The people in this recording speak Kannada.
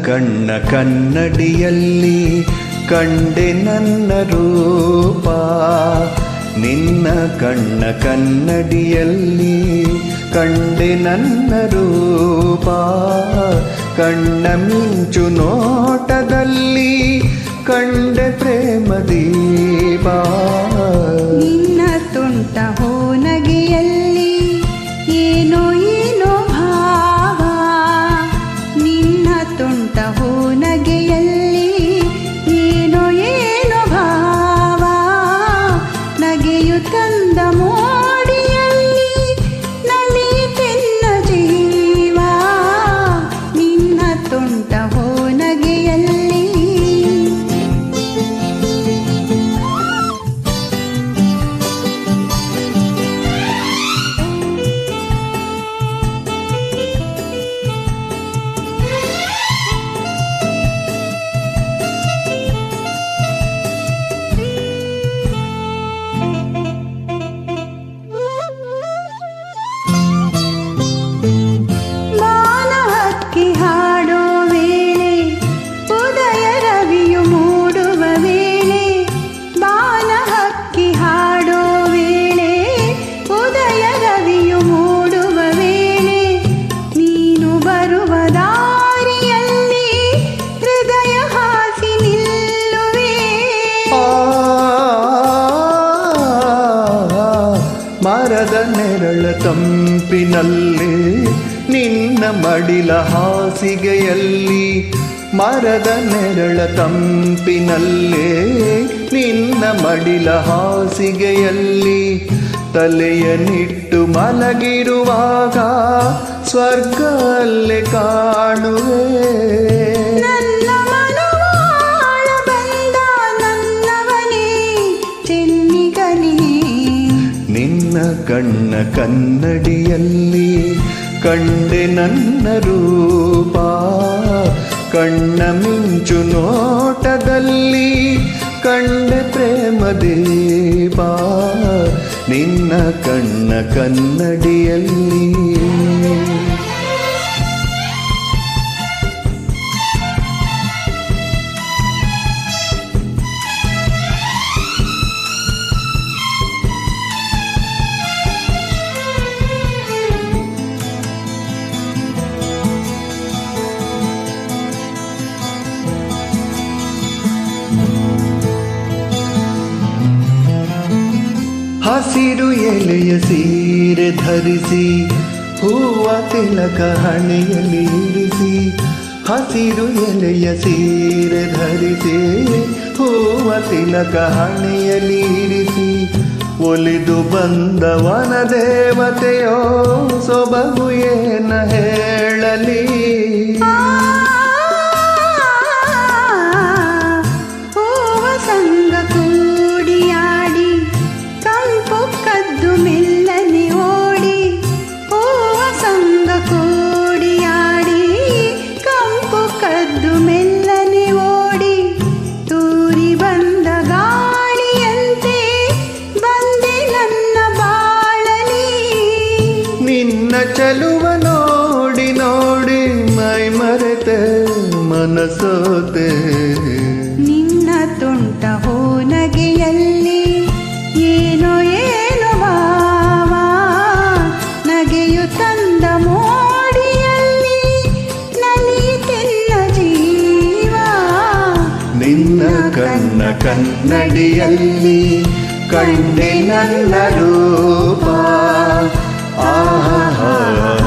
ಕಣ್ಣ ಕನ್ನಡಿಯಲ್ಲಿ ಕಂಡೆ ನನ್ನ ರೂಪ. ನಿನ್ನ ಕಣ್ಣ ಕನ್ನಡಿಯಲ್ಲಿ ಕಂಡೆ ನನ್ನ ರೂಪ. ಕಣ್ಣ ಮಿಂಚು ನೋಟದಲ್ಲಿ ಕಂಡೆ ಪ್ರೇಮ ದೀಪ. ನಿನ್ನ ತುಂಟ ಹೋನಗೆಯಲ್ಲಿ ಏನೋ ಏನೋ ಭಾವ. ನಿನ್ನ ತುಂಟ ಹೋನಗೆಯಲ್ಲಿ ಏನೋ ಏನೋ ಭಾವ. ನಗೆಯು ತಂದ ಮೋಡಿಯಲ್ಲಿ ನಲಿತೆನ್ನ ಜೀವ. ನಿನ್ನ ತುಂಟ ಹೋನಗೆಯಲ್ಲಿ ಮರದ ನೆರಳ ತಂಪಿನಲ್ಲಿ ನಿನ್ನ ಮಡಿಲ ಹಾಸಿಗೆಯಲ್ಲಿ. ಮರದ ನೆರಳ ತಂಪಿನಲ್ಲೇ ನಿನ್ನ ಮಡಿಲ ಹಾಸಿಗೆಯಲ್ಲಿ ತಲೆಯನ್ನಿಟ್ಟು ಮಲಗಿರುವಾಗ ಸ್ವರ್ಗ ಅಲ್ಲೇ ಕಾಣುವೆ. ನಿನ್ನ ಕಣ್ಣ ಕನ್ನಡಿಯಲ್ಲಿ ಕಂಡೆ ನನ್ನ ರೂಪ. ಕಣ್ಣ ಮಿಂಚು ನೋಟದಲ್ಲಿ ಕಂಡೆ ಪ್ರೇಮ ದೀಪ. ನಿನ್ನ ಕಣ್ಣ ಕನ್ನಡಿಯಲ್ಲಿ ಹಸಿರು ಎಲೆಯ ಸೀರೆ ಧರಿಸಿ ಹೂವ ತಿಲಕ ಹಣೆಯಲ್ಲಿ ಇರಿಸಿ. ಹಸಿರು ಎಲೆಯ ಸೀರೆ ಧರಿಸಿ ಹೂವ ತಿಲಕ ಹಣೆಯಲ್ಲಿ ಇರಿಸಿ. ಒಲಿದು ಬಂದ ವನ ದೇವತೆಯೋ ಸೊಬಗು ಏನ ಹೇಳಲಿ. ಚಲುವ ನೋಡಿ ನೋಡಿ ಮೈ ಮರೆತೆ ಮನಸೋತೆ. ನಿನ್ನ ತುಂಟ ಹೋನಗೆಯಲ್ಲಿ ಏನೋ ಏನೋ ಭಾವ. ನಗೆಯು ತಂದ ಮೋಡಿಯಲ್ಲಿ ನಲಿತೆನ್ನ ಜೀವ. ನಿನ್ನ ಕಣ್ಣ ಕನ್ನಡಿಯಲ್ಲಿ ಕಂಡೆ ನನ್ನ ರೂಪ. ಆಹಾ